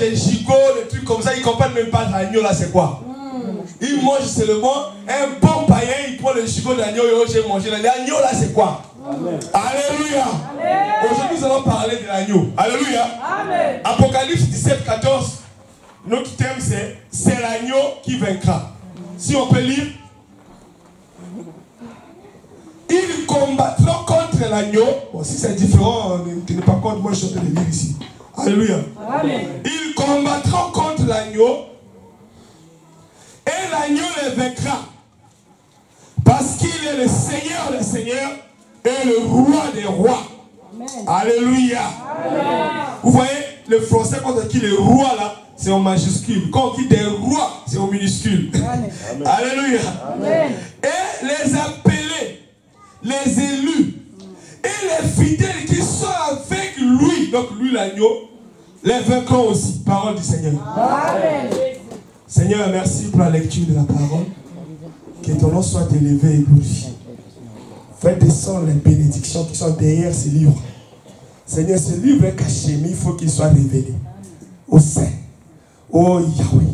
des gigots, des trucs comme ça, ils ne comprennent même pas l'agneau là, c'est quoi. Ils mangent seulement un bon païen, il prend le gigot d'agneau et j'ai mangé. L'agneau là, c'est quoi? Amen. Alléluia. Aujourd'hui, nous allons parler de l'agneau. Alléluia. Amen. Apocalypse 17, 14. Notre thème, c'est l'agneau qui vaincra. Si on peut lire. Ils combattront contre l'agneau. Bon, si c'est différent, tu n'es pas contre, moi je suis en train de lire ici. Alléluia. Amen. Ils combattront contre l'agneau. Et l'agneau les vaincra. Parce qu'il est le Seigneur des seigneurs et le roi des rois. Amen. Alléluia. Amen. Vous voyez, le français, quand on dit le roi là, c'est en majuscule. Quand on dit des rois, c'est en minuscule. Amen. Alléluia. Amen. Et les appelés, les élus et les fidèles qui sont avec lui, donc lui l'agneau, les vaincront aussi. Parole du Seigneur. Amen. Seigneur, merci pour la lecture de la parole. Que ton nom soit élevé et glorifié. Fais descendre les bénédictions qui sont derrière ce livre. Seigneur, ce livre est caché, mais il faut qu'il soit révélé. Au sein. Oh Yahweh,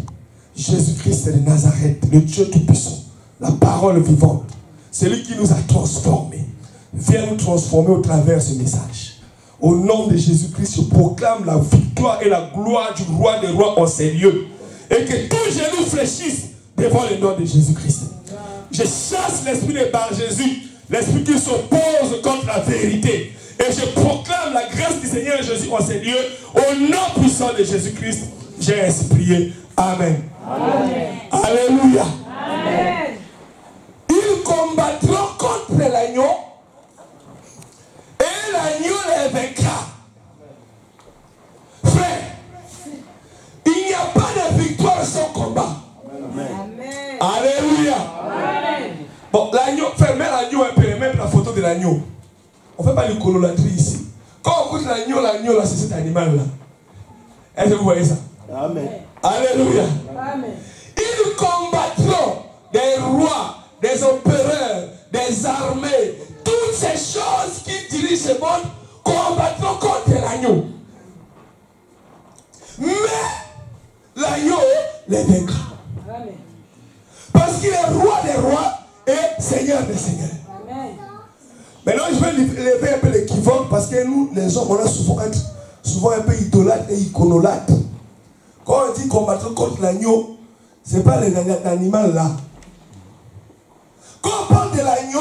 Jésus-Christ de Nazareth, le Dieu Tout-Puissant, la parole vivante, celui qui nous a transformés. Viens nous transformer au travers de ce message. Au nom de Jésus-Christ, je proclame la victoire et la gloire du roi des rois en ces lieux. Et que tout genou fléchisse devant le nom de Jésus-Christ. Je chasse l'esprit de Bar-Jésus, l'esprit qui s'oppose contre la vérité. Et je proclame la grâce du Seigneur Jésus en ces lieux. Au nom puissant de Jésus-Christ, j'ai ainsi prié. Amen. Amen. Alléluia. Amen. Ils combattront contre l'agneau. Et l'agneau les vaincra. Frère, il n'y a pas de victoire sans combat. Amen. Alléluia. Amen. Bon, l'agneau, frère, mets l'agneau un peu, même la photo de l'agneau. On ne fait pas l'iconolatrie ici. Quand on goûte l'agneau là, c'est cet animal-là. Est-ce que vous voyez ça? Amen. Alléluia. Amen. Ils combattront des rois, des empereurs, des armées, toutes ces choses qui dirigent ce monde combattront contre l'agneau. Mais l'agneau les vaincra. Amen. Parce qu'il est roi des rois et seigneur des seigneurs. Amen. Maintenant, je vais lever un peu l'équivoque parce que nous, les hommes, on est souvent un peu idolâtres et iconolâtres. Quand on dit combattre contre l'agneau, ce n'est pas l'animal là. Quand on parle de l'agneau,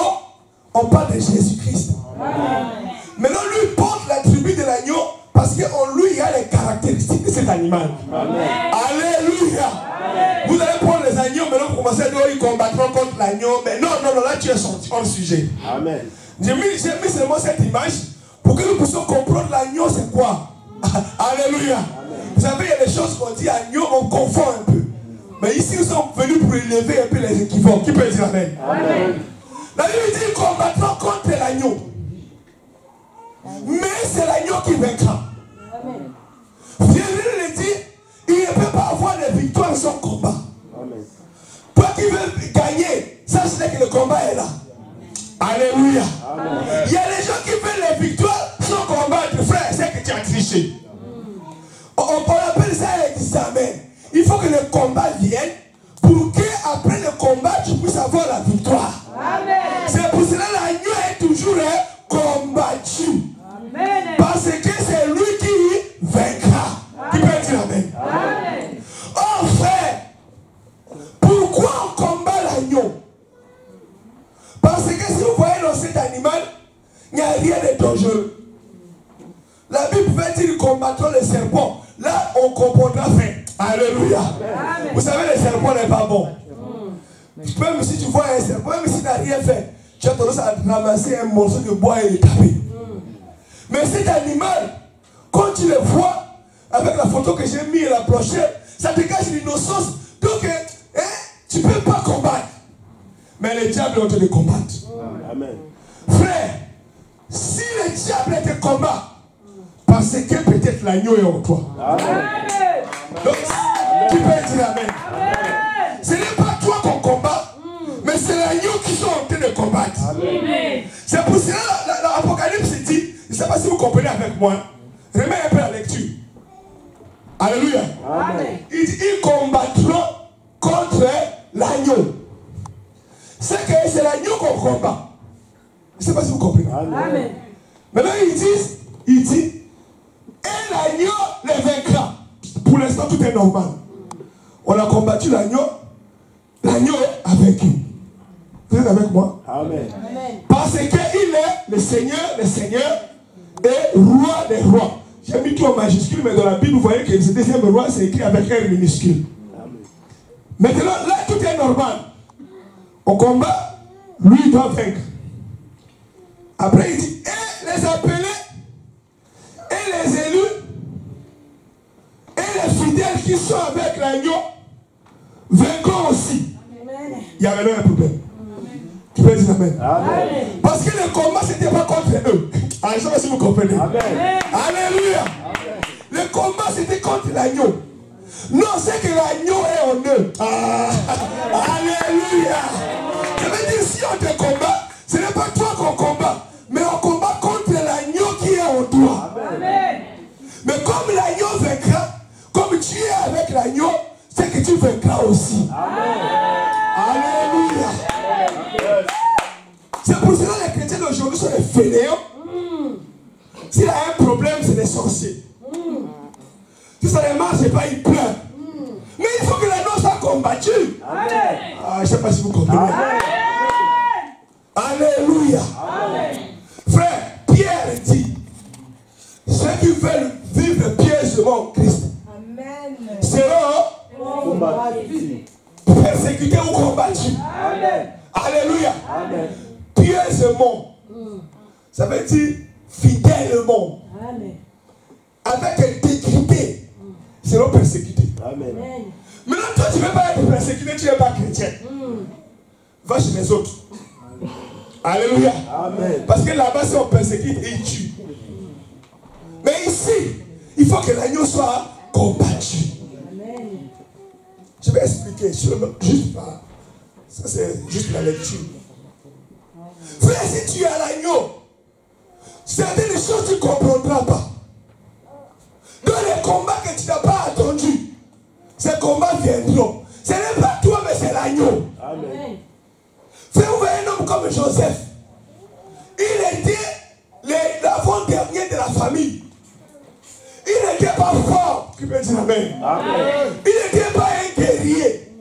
on parle de Jésus-Christ. Maintenant, lui porte l'attribut de l'agneau parce qu'en lui, il y a les caractéristiques de cet animal. Amen. Alléluia. Amen. Vous allez prendre les agneaux, maintenant vous commencez à dire ils combattront contre l'agneau. Mais non, là tu es sorti hors sujet. Amen. J'ai mis seulement cette image pour que nous puissions comprendre l'agneau c'est quoi. Alléluia. Amen. Vous savez, il y a des choses qu'on dit agneau, on confond un peu. Mais ici, nous sommes venus pour élever un peu les équivoques. Qui peut dire amen? Amen. La Bible dit qu'ils combattront contre l'agneau. Mais c'est l'agneau qui vaincra. Amen. Jésus le dit, il ne peut pas avoir de victoire sans combat. Amen. Toi qui veux gagner, sache que le combat est là. Alléluia. Amen. Il y a des gens qui veulent les victoires sans combattre. Frère, c'est que tu as triché. On appelle ça l'examen. Il faut que le combat vienne pour qu'après le combat, tu puisses avoir la victoire. Amen. C'est pour cela que l'agneau est toujours combattu. Amen. Parce que c'est lui qui vaincra. Amen. Qui peut dire amen? Amen. Oh frère, pourquoi on combat l'agneau? Parce que si vous voyez dans cet animal, il n'y a rien de dangereux. La Bible va dire qu'ils combattront les serpents. Là, on comprendra fin. Alléluia. Amen. Vous savez, le serpent n'est pas bon. Même si tu vois un serpent, même si tu n'as rien fait, tu as tendance à ramasser un morceau de bois et le taper. Mais cet animal, quand tu le vois, avec la photo que j'ai mise et la brochette, ça dégage l'innocence. Donc, tu ne peux pas combattre. Mais le diable est en train de combattre. Amen. Frère, si le diable te combat, parce que peut-être l'agneau est en toi. Amen. Donc, tu peux dire amen. Amen. Ce n'est pas toi qu'on combat, mais c'est l'agneau qui sont en train de combattre. Amen. C'est pour cela que l'Apocalypse dit, je ne sais pas si vous comprenez avec moi, remets un peu la lecture. Alléluia. Amen. Il dit, ils combattront contre l'agneau. C'est que c'est l'agneau qu'on combat. Je ne sais pas si vous comprenez. Amen. Maintenant, il dit, et l'agneau les vaincra. Pour l'instant, tout est normal. On a combattu l'agneau. L'agneau a vaincu. Vous êtes avec moi? Amen. Parce qu'il est le Seigneur des seigneurs et roi des rois. J'ai mis tout en majuscule, mais dans la Bible, vous voyez que ce deuxième roi, c'est écrit avec R minuscule. Amen. Maintenant, là, tout est normal. Au combat, lui, il doit vaincre. Après, il dit, et les appelés, et les élus, et les fidèles qui sont avec l'agneau, vaincront aussi. Amen. Il y avait là un problème. Tu peux dire amen. Amen. Parce que le combat, ce n'était pas contre eux. Ah, je ne sais pas si vous comprenez. Amen. Alléluia. Le combat, c'était contre l'agneau. Non, c'est que l'agneau est en eux. Ah. Alléluia. Ça veut dire, si on te combat, ce n'est pas toi qu'on combat, mais on combat contre l'agneau qui est en toi. Amen. Mais comme l'agneau vaincra, comme tu es avec l'agneau, c'est que tu vaincras aussi. Amen. Alléluia. C'est pour cela que les chrétiens d'aujourd'hui sont des fainéants. S'il a un problème, c'est des sorciers. Si ça ne marche pas, ils pleurent. Mais il faut que l'agneau soit combattu. Amen. Ah, je ne sais pas si vous comprenez. Amen. Alléluia. Amen. Frère, Pierre dit, ceux qui veulent vivre piègement en Christ seront Combattu. persécutés ou combattus. Amen. Alléluia. Amen. Piègement. Ça veut dire fidèlement. Amen. Avec intégrité, seront persécutés. Amen. Maintenant, toi, tu ne veux pas être persécuté, tu n'es pas chrétien. Va chez les autres. Alléluia. Amen. Parce que là-bas, si on persécute, ils tuent. Mais ici, il faut que l'agneau soit combattu. Je vais expliquer sur juste pas. Ça, c'est juste la lecture. Frère, si tu es à l'agneau, certaines choses tu ne comprendras pas. Dans les combats que tu n'as pas attendus, ces combats viendront. Ce n'est pas toi, mais c'est l'agneau. Amen. Frère, vous voyez un homme comme Joseph. Il était l'avant-dernier de la famille. Il n'était pas fort. Qui peut dire amen? Amen. Il n'était pas un guerrier.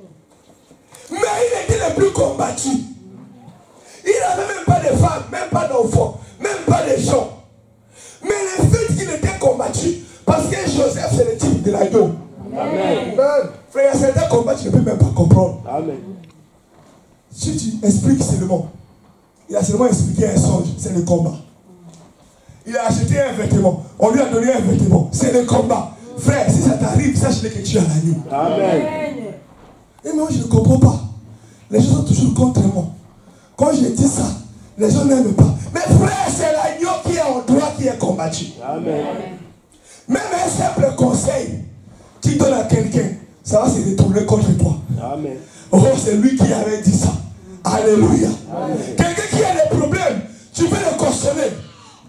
Mais il était le plus combattu. Il n'avait même pas de femmes, même pas d'enfants, même pas de gens. Mais le fait qu'il était combattu, parce que Joseph c'est le type de l'agneau. Amen. Frère, il y a certains combats que tu ne peux même pas comprendre. Amen. Si tu expliques seulement, il a seulement expliqué un songe, c'est le combat. Il a acheté un vêtement, on lui a donné un vêtement, c'est le combat. Frère, si ça t'arrive, sache-le que tu es à l'agneau. Amen. Et moi, je ne comprends pas. Les gens sont toujours contre moi. Quand je dis ça, les gens n'aiment pas. Mais frère, c'est l'agneau qui est en toi qui est combattu. Amen. Même un simple conseil, tu donnes à quelqu'un, ça va se retourner contre toi. Amen. Oh, c'est lui qui avait dit ça. Alléluia. Amen. Quelqu'un qui a des problèmes, tu veux le consoler.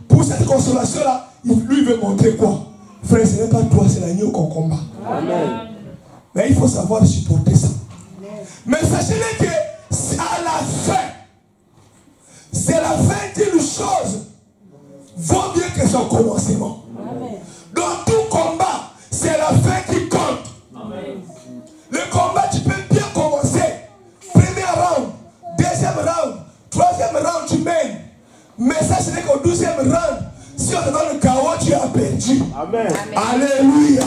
Pour cette consolation-là, lui veut montrer quoi? Frère, ce n'est pas toi, c'est l'agneau qu'on combat. Amen. Mais il faut savoir supporter ça. Mais sachez-le que à la fin, c'est la fin d'une chose vaut mieux que son commencement. Amen. Dans tout combat, c'est la fin qui compte. Amen. Le combat, tu peux bien commencer. Premier round, deuxième round, troisième round, tu mènes. Mais sachez-le qu'au 12e round, si on te donne le chaos, tu as perdu. Amen. Alléluia.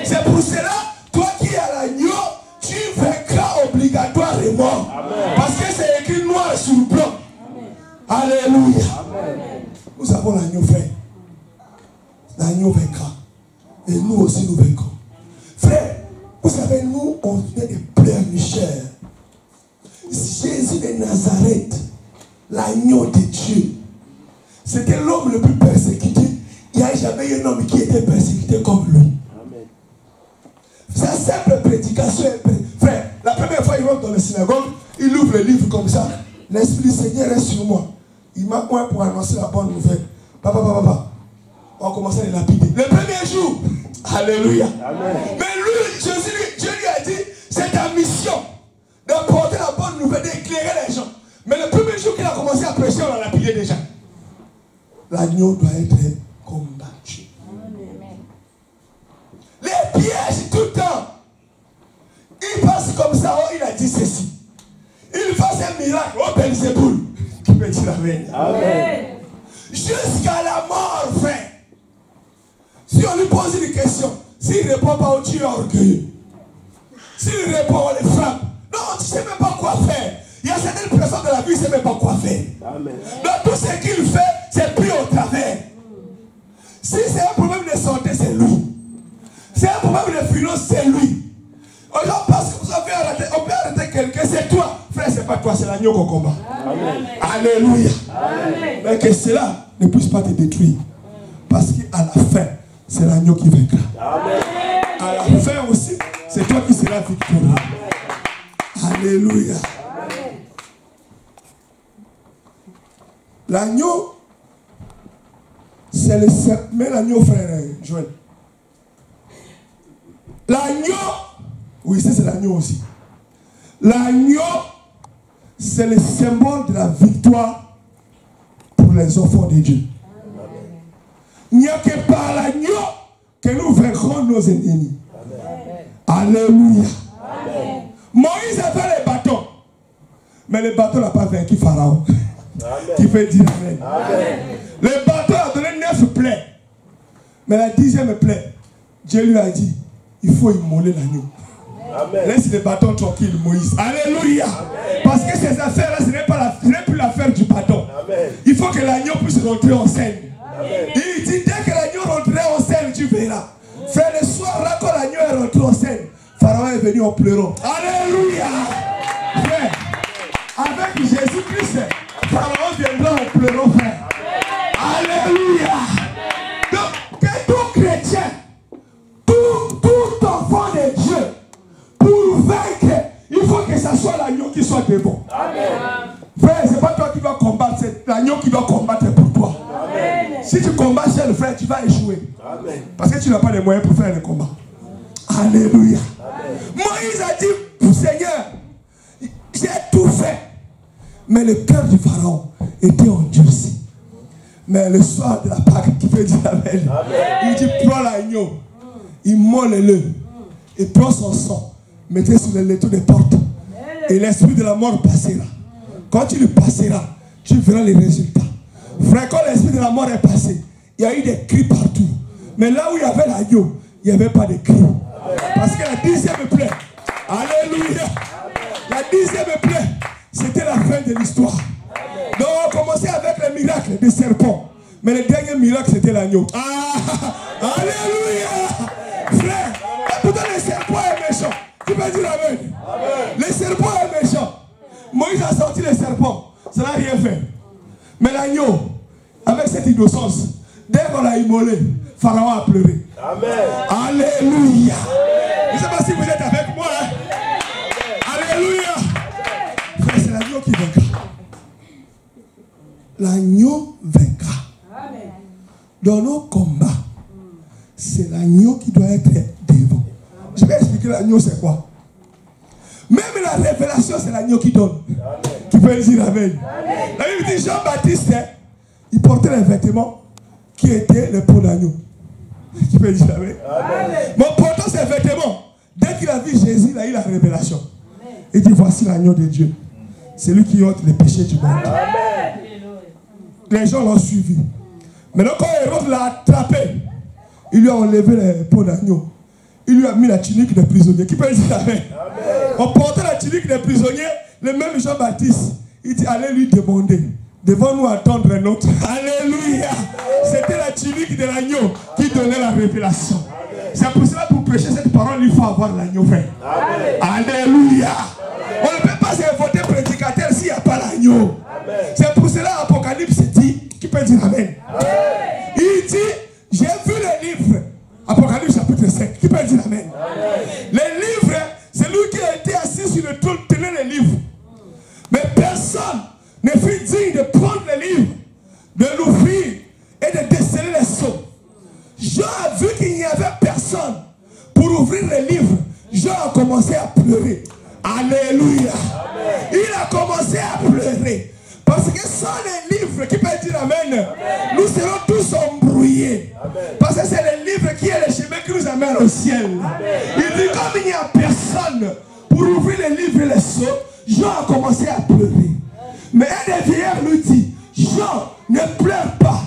C'est pour cela, toi qui es à l'agneau, tu vaincras obligatoirement. Amen. Parce que c'est écrit noir sur blanc. Alléluia. Amen. Nous avons l'agneau, frère. L'agneau vaincra. Et nous aussi, nous vaincrons. Frère, vous savez, nous, on est des pleurnicheurs. Jésus de Nazareth, l'agneau de Dieu, c'était l'homme le plus persécuté. Il n'y a jamais eu un homme qui était persécuté comme lui. Amen. Sa simple prédication, frère, la première fois il rentre dans la synagogue, il ouvre le livre comme ça. L'Esprit du Seigneur est sur moi. Il m'a point pour annoncer la bonne nouvelle. Papa. On va commencer à les lapider. Le premier jour, Alléluia. Amen. Mais lui, Dieu lui a dit, c'est ta mission d'apporter la bonne nouvelle, d'éclairer les gens. Mais le premier jour qu'il a commencé à prêcher, on l'a lapidé déjà. L'agneau doit être combattu. Les pièges tout le temps. Il passe comme ça, oh, il a dit ceci. Il fasse un miracle, oh Belzéboul. Qui peut dire amen. Amen. Jusqu'à la mort, frère. Si on lui pose une question, s'il ne répond pas, on tue orgueilleux. S'il répond, on le frappe. Non, tu ne sais même pas quoi faire. Il y a certaines personnes de la vie, il ne sait même pas quoi faire. Amen. Donc tout ce qu'il fait, c'est pris au travers. Si c'est un problème de santé, c'est lui. C'est un problème de finance, c'est lui. Alors parce que vous avez arrêté, on peut arrêter quelqu'un, c'est toi. Frère, c'est pas toi, c'est l'agneau qu'on combat. Amen. Alléluia. Amen. Mais que cela ne puisse pas te détruire. Parce qu'à la fin, c'est l'agneau qui vaincra. Amen. À la fin aussi, c'est toi qui seras victorieux. Alléluia. L'agneau, c'est le serpent. Mais l'agneau, frère Joël. L'agneau, oui, c'est l'agneau aussi. L'agneau, c'est le symbole de la victoire pour les enfants de Dieu. Il n'y a que par l'agneau que nous vaincrons nos ennemis. Alléluia. Amen. Moïse avait les bâtons, mais le bâton n'a pas vaincu Pharaon. Amen. Qui peut dire amen. Amen. Le bâton a donné 9 plaies. Mais la 10e plaie, Dieu lui a dit, il faut immoler l'agneau. Amen. Laisse le bâton tranquille, Moïse. Alléluia. Amen. Parce que ces affaires-là, ce n'est plus l'affaire du bâton. Amen. Il faut que l'agneau puisse rentrer en scène. Amen. Il dit, dès que l'agneau rentrait en scène, tu verras. Frère, le soir, là, quand l'agneau est rentré en scène, Pharaon est venu en pleurant. Alléluia. Frère, avec Jésus-Christ, Pharaon viendra en pleurant, frère. Alléluia. Donc, que tout chrétien, tout enfant de Dieu, pour vaincre, il faut que ce soit l'agneau qui soit devant. Amen. Frère, ce n'est pas toi qui dois combattre, c'est l'agneau qui doit combattre pour toi. Amen. Si tu combats seul, frère, tu vas échouer. Amen. Parce que tu n'as pas les moyens pour faire le combat. Alléluia. Amen. Moïse a dit, Seigneur, j'ai tout fait. Mais le cœur du Pharaon était endurci. Mais le soir de la Pâque, qui peut dire amen, il dit, prends l'agneau, immole-le, et prends son sang, mettez sur les lettres des portes, et l'esprit de la mort passera. Quand tu le passeras, tu verras les résultats. Frère, quand l'esprit de la mort est passé, il y a eu des cris partout. Mais là où il y avait l'agneau, il n'y avait pas de cris. Parce que la 10e plaie, alléluia, la 10e plaie, c'était la fin de l'histoire. Donc on commençait avec le miracle des serpents. Mais le dernier miracle, c'était l'agneau. Ah, alléluia. Frère, et pourtant le serpent est méchant. Tu peux dire amen. Le serpent est méchant. Moïse a sorti le serpent. Ça n'a rien fait. Mais l'agneau, avec cette innocence, dès qu'on l'a immolé, Pharaon a pleuré. Amen. Alléluia. Je ne sais pas si vous êtes avec moi. Hein? Alléluia. Frère, c'est l'agneau qui vaincra. L'agneau vaincra. Dans nos combats, c'est l'agneau qui doit être devant. Je vais expliquer l'agneau c'est quoi. Même la révélation, c'est l'agneau qui donne. Amen. Qui peut dire amen. La Bible dit Jean-Baptiste, il portait les vêtements qui étaient les peaux d'agneau. Qui peut dire amen. Mais en portant ses vêtements, dès qu'il a vu Jésus, il a eu la révélation. Il dit, voici l'agneau de Dieu. C'est lui qui ôte les péchés du monde. Amen. Les gens l'ont suivi. Maintenant, quand Hérode l'a attrapé, il lui a enlevé les peaux d'agneau. Il lui a mis la tunique des prisonniers. Qui peut dire amen. En portant la tunique des prisonniers, le même Jean-Baptiste, il dit, allez lui demander. Devant nous attendre un autre. Alléluia. C'était la tunique de l'agneau qui donnait la révélation. C'est pour cela, pour prêcher cette parole, il faut avoir l'agneau fait. Alléluia. On ne peut pas s'inventer prédicateur s'il n'y a pas l'agneau. C'est pour cela, Apocalypse dit, qui peut dire amen. Il dit, j'ai vu le livre. Apocalypse chapitre 5. Qui peut dire amen. Les livres, c'est lui qui a été assis sur le trône, tenait les livres. Mais personne ne fut digne de prendre les livres, de l'ouvrir et de déceler les sceaux. Jean a vu qu'il n'y avait personne ouvrir le livre, Jean a commencé à pleurer. Alléluia. Amen. Il a commencé à pleurer. Parce que sans les livres qui peuvent dire Amen, nous serons tous embrouillés. Amen. Parce que c'est le livre qui est le chemin qui nous amène au ciel. Amen. Il dit comme il n'y a personne pour ouvrir les livres et les sceaux, Jean a commencé à pleurer. Mais un des vieillards lui dit, Jean, ne pleure pas.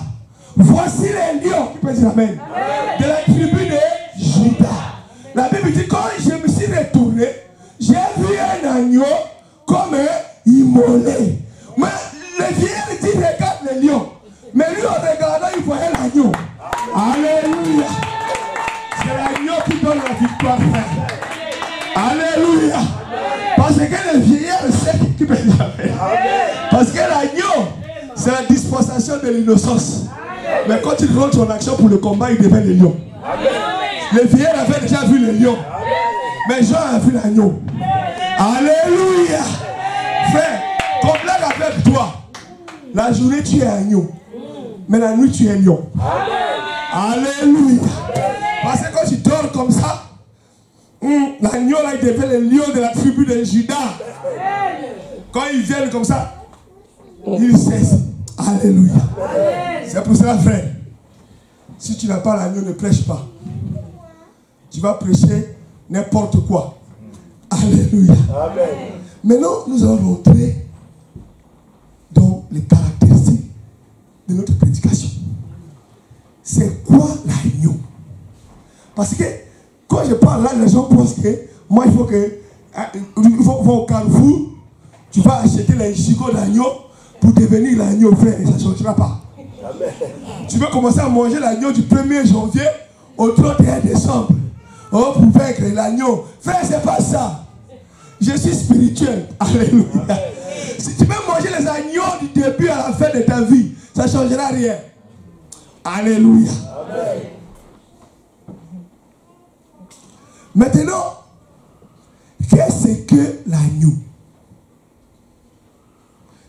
Voici les lions, qui peut dire Amen, de la tribu de Juda. La Bible dit, quand je me suis retourné, j'ai vu un agneau comme immolé. Mais le vieillard dit, regarde les lions. Mais lui, en regardant, il voyait l'agneau. Alléluia. C'est l'agneau qui donne la victoire. Alléluia. Parce que le vieillard sait qui peut dire Amen. Parce que l'agneau, c'est la dispensation de l'innocence. Mais quand il rentre en action pour le combat, il devient le lion. Le vieillard avait déjà vu le lion. Mais Jean a vu l'agneau. Alléluia. Frère, comme là avec toi, la journée tu es agneau. Mais la nuit tu es lion. Alléluia. Parce que quand tu dors comme ça, l'agneau là il devient le lion de la tribu de Juda. Quand ils viennent comme ça, ils cessent. Alléluia. C'est pour cela, frère, si tu n'as pas l'agneau, ne prêche pas. Tu vas prêcher n'importe quoi. Alléluia. Amen. Maintenant, nous allons rentrer dans les caractéristiques de notre prédication. C'est quoi l'agneau? Parce que quand je parle là, les gens pensent que moi, il faut au Carrefour, tu vas acheter les gigots d'agneau pour devenir l'agneau, frère, et ça ne changera pas. Amen. Tu veux commencer à manger l'agneau du 1er janvier au 31 décembre. Oh, pour vaincre l'agneau. Frère, c'est pas ça. Je suis spirituel. Alléluia. Si tu veux manger les agneaux du début à la fin de ta vie, ça ne changera rien. Alléluia. Amen. Maintenant, qu'est-ce que l'agneau?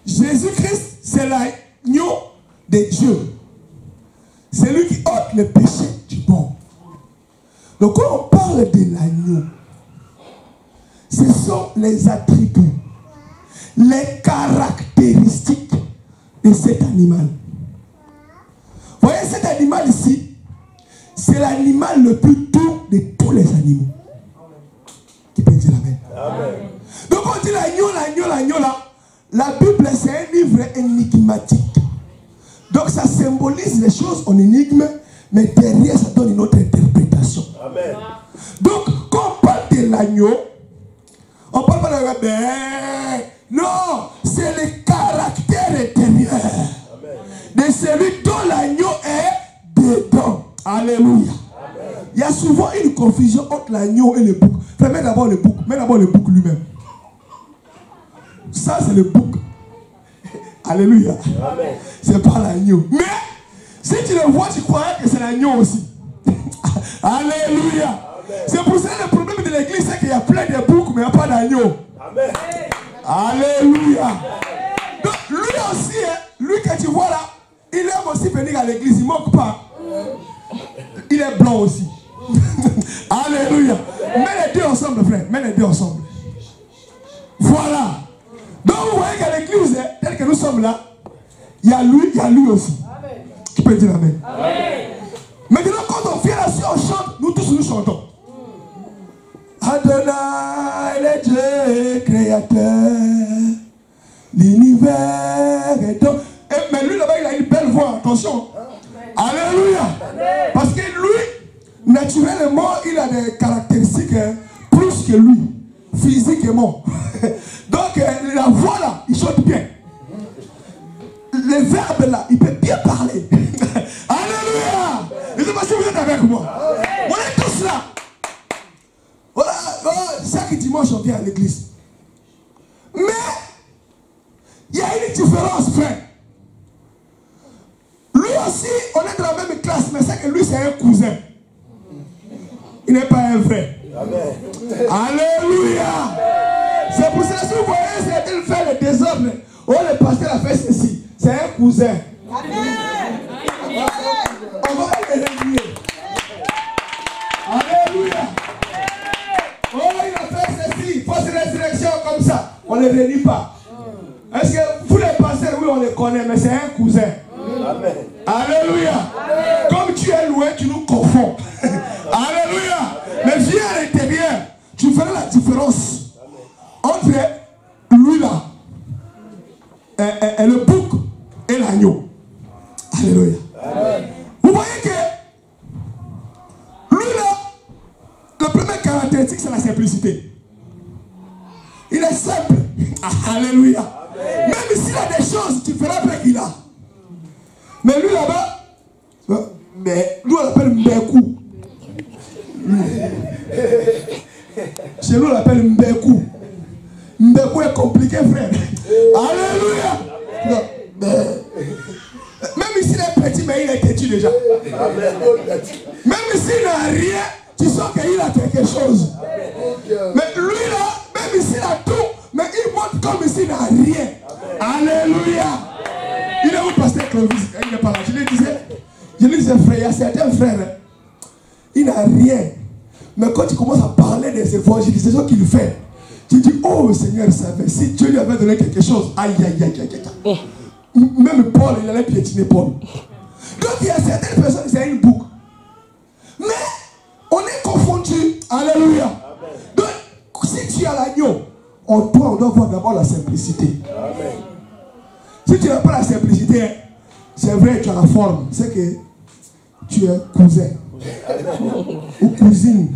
Jésus-Christ, c'est l'agneau de Dieu. C'est lui qui ôte le péché du monde. Donc quand on parle de l'agneau, ce sont les attributs, les caractéristiques de cet animal. Vous voyez cet animal ici, c'est l'animal le plus doux de tous les animaux. Qui peut dire Amen. Amen. Donc on dit l'agneau là, la Bible c'est un livre énigmatique. Donc ça symbolise les choses en énigme, mais derrière ça donne une autre interprétation. Amen. Donc quand on parle de l'agneau, on parle pas de l'agneau. Non, c'est le caractère intérieur. Amen. De celui dont l'agneau est dedans. Alléluia. Amen. Il y a souvent une confusion entre l'agneau et le bouc. Mets d'abord le bouc. Mets d'abord le bouc lui-même. Ça c'est le bouc. Alléluia. C'est pas l'agneau. Mais si tu le vois, tu crois que c'est l'agneau aussi. Alléluia. C'est pour ça que le problème de l'église, c'est qu'il y a plein de boucs, mais il n'y a pas d'agneau. Amen. Alléluia. Donc lui aussi, lui que tu vois là, il aime aussi venir à l'église, il ne manque pas. Il est blanc aussi. Alléluia. Mets les deux ensemble, frère. Mets les deux ensemble. Voilà. Donc vous voyez qu'à l'église, tel que nous sommes là, il y a lui aussi. Amen. Qui peut dire Amen. Amen. Maintenant, quand on vient là-dessus, on chante, nous tous nous chantons. Adonai, le Dieu créateur, l'univers est donc. Mais lui là-bas, il a une belle voix, attention. Alléluia. Parce que lui, naturellement, il a des caractéristiques plus que lui, physiquement. Donc, la voix là, il chante bien. Le verbe là, il peut bien parler. Alléluia. Je ne sais pas si vous êtes avec moi. On est tous là. Voilà, chaque dimanche, on vient à l'église. Mais, il y a une différence, frère. Lui aussi, on est dans la même classe, mais c'est que lui, c'est un cousin. Il n'est pas un vrai. Amen. Alléluia. C'est pour ça que si vous voyez, c'est qu'il fait le désordre. Oh, le pasteur a fait ceci. C'est un cousin. Amen. On va le réunir. Alléluia. renie pas. Est-ce que vous les pasteurs, oui, on les connaît, mais c'est un cousin. Amen. Alléluia. Comme tu es loin, tu nous confonds. Alléluia. Mais viens à l'intérieur, tu feras la différence entre lui là, et le bouc et l'agneau. Alléluia. Vous voyez que lui là, le premier caractéristique, c'est la simplicité. Il est simple. Alléluia. Même s'il a des choses, tu feras avec qu'il a. Mais lui là-bas, mais nous on l'appelle Mbekou. Chez nous on l'appelle Mbekou. Mbekou est compliqué, frère. Alléluia. Même s'il est petit, mais il est têtu déjà. Même s'il n'a rien, tu sens qu'il a quelque chose. Mais lui là, même s'il a tout, mais il montre comme s'il n'a rien. Alléluia. Il est où pasteur Clovis? Il n'est pas là. Je lui disais, frère, il y a certains frères, il n'a rien. Mais quand tu commences à parler des évangiles, c'est ce qu'il fait. Tu dis, oh Seigneur, si Dieu lui avait donné quelque chose, aïe, aïe, aïe, aïe, aïe. Même Paul, il allait piétiner Paul. Donc il y a certaines personnes, c'est une boucle. Mais on est confondu. Alléluia. Donc si tu as l'agneau, on doit voir d'abord la simplicité. Amen. Si tu n'as pas la simplicité, c'est vrai, tu as la forme. C'est que tu es cousin ou cousine.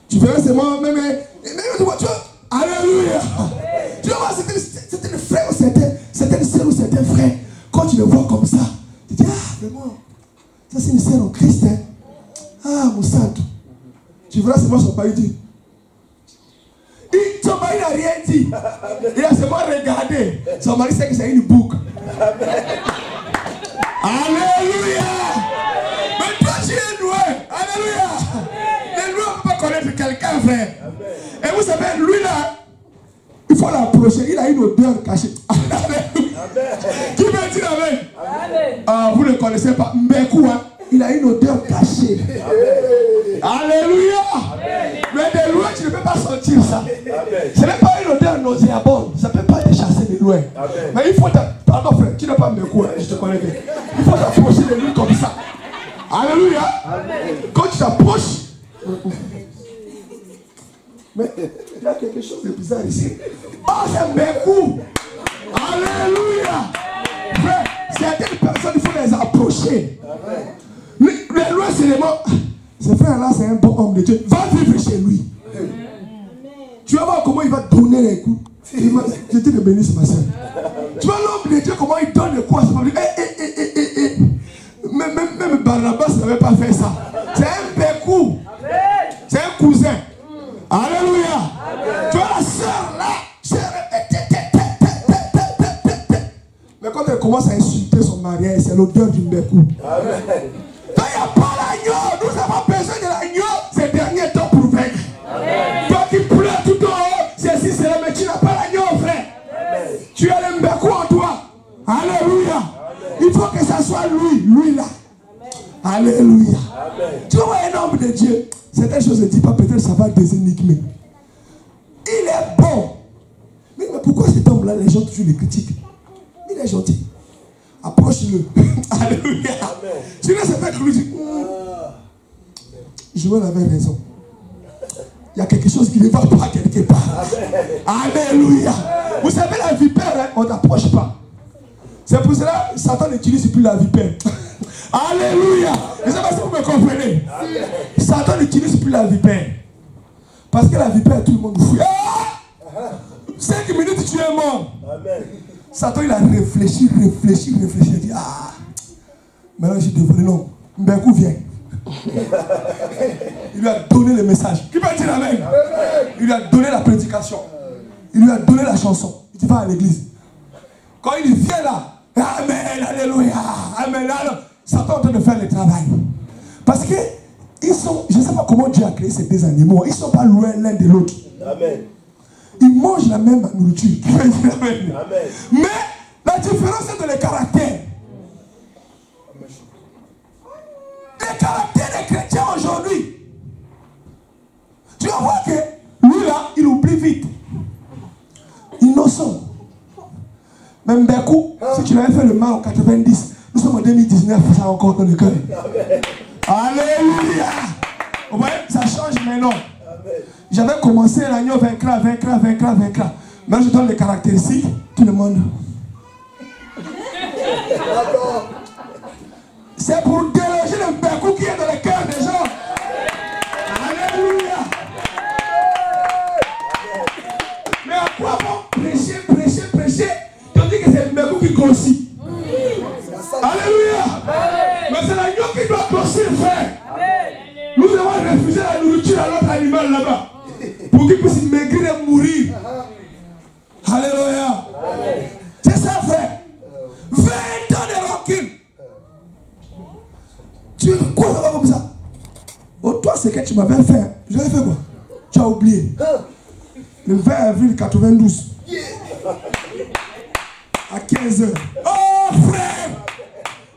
Tu verras seulement, même tu vois, alléluia. Tu vas voir certains frères ou certaines sœurs ou certains frères, quand tu les vois comme ça, tu dis, ah, vraiment, ça c'est une sœur en Christ. Hein? Ah, mon sang. Tu verras seulement son mari dit. Son mari n'a rien dit. Il a seulement regardé. Son mari sait que c'est une boucle. Alléluia. Mais toi tu es doué. Alléluia. Les loups ne peuvent pas connaître quelqu'un, frère. Et vous savez, lui là, il faut l'approcher. Il a une odeur cachée. Qui veut dire amen? Ah, vous ne connaissez pas. Mbekou, hein? Il a une odeur cachée. Alléluia. Mais de loin, tu ne peux pas sentir ça. Ce n'est pas une odeur nauséabonde. Ça ne peut pas te chasser de loin. Mais il faut pardon frère, tu n'as pas Mbekou, hein? Je te connais bien. Il faut t'approcher de lui comme ça. Alléluia. Quand tu t'approches, mais il y a quelque chose de bizarre ici. Oh, c'est Mbekou. Alléluia. Frère, certaines personnes, il faut les approcher. Les lois, c'est les mots. Ce frère-là, c'est un bon homme de Dieu. Va vivre chez lui. Tu vas voir comment il va donner les coups. Je te bénisse, ma soeur. Tu vois l'homme de Dieu, comment il donne les coups à sa famille. Même Barnabas n'avait pas fait ça. C'est un Mbekou. C'est un cousin. Alléluia. Tu vois la soeur là. Mais quand elle commence à insulter son mariage, c'est l'odeur du Mbekou. Amen. Quand il n'y a pas l'agneau, nous avons besoin de l'agneau ces derniers temps pour vaincre. Toi qui pleures tout en haut, c'est si c'est là, mais tu n'as pas l'agneau, frère. Amen. Tu as le Mbekou en toi. Alléluia. Amen. Il faut que ça soit lui là. Amen. Alléluia. Amen. Tu vois un homme de Dieu, certaines choses ne disent pas, peut-être ça va désénigmer. Il est bon. Mais pourquoi cet homme-là, les gens toujours le critiquent? Il est gentil. Approche-le. Alléluia. Tu laisses faire que lui dit, Joël avait raison. Il y a quelque chose qui ne va pas quelque part. Alléluia. Vous savez, la vipère, hein, on n'approche pas. C'est pour cela que Satan n'utilise plus la vipère. Alléluia. Je ne sais pas si vous me comprenez. Satan n'utilise plus la vipère. Parce que la vipère, tout le monde fouille. 5 minutes, tu es mort. Amen. Satan, il a réfléchi. Il dit, ah, maintenant j'ai dévolé l'homme. Mbekou vient. Il lui a donné le message. Qui peut dire amen? Il lui a donné la prédication. Il lui a donné la chanson. Il dit, va à l'église. Quand il vient là, amen, alléluia, amen, alléluia. Satan est en train de faire le travail. Parce que, ils sont, je ne sais pas comment Dieu a créé ces deux animaux. Ils ne sont pas loin l'un de l'autre. Amen. Ils mangent la même nourriture. Amen. Mais la différence c'est dans les caractères. Les caractères des chrétiens aujourd'hui. Tu vas voir que lui là, il oublie vite. Même Bekou, si tu l'avais fait le mal en 90, nous sommes en 2019, ça a encore dans le cœur. Alléluia. Vous voyez, ça change maintenant. J'avais commencé l'agneau vaincra. Maintenant je donne les caractéristiques, tout le monde. C'est pour déloger le Bekou qui est dans le cœur des gens. Alléluia. Mais à quoi bon prêcher? Tandis que c'est le Bekou qui grossit. Alléluia. Mais c'est l'agneau qui doit grossir, frère. Nous devons refuser la nourriture à l'autre animal là-bas pour qu'il puisse maigrir et mourir. Alléluia. C'est ça, frère. 20 ans de rancune. Tu es quoi là-bas comme ça? Oh, toi, c'est que tu m'avais fait. Je l'avais fait quoi? Tu as oublié. Le 20 avril 92. À 15h. Oh, frère!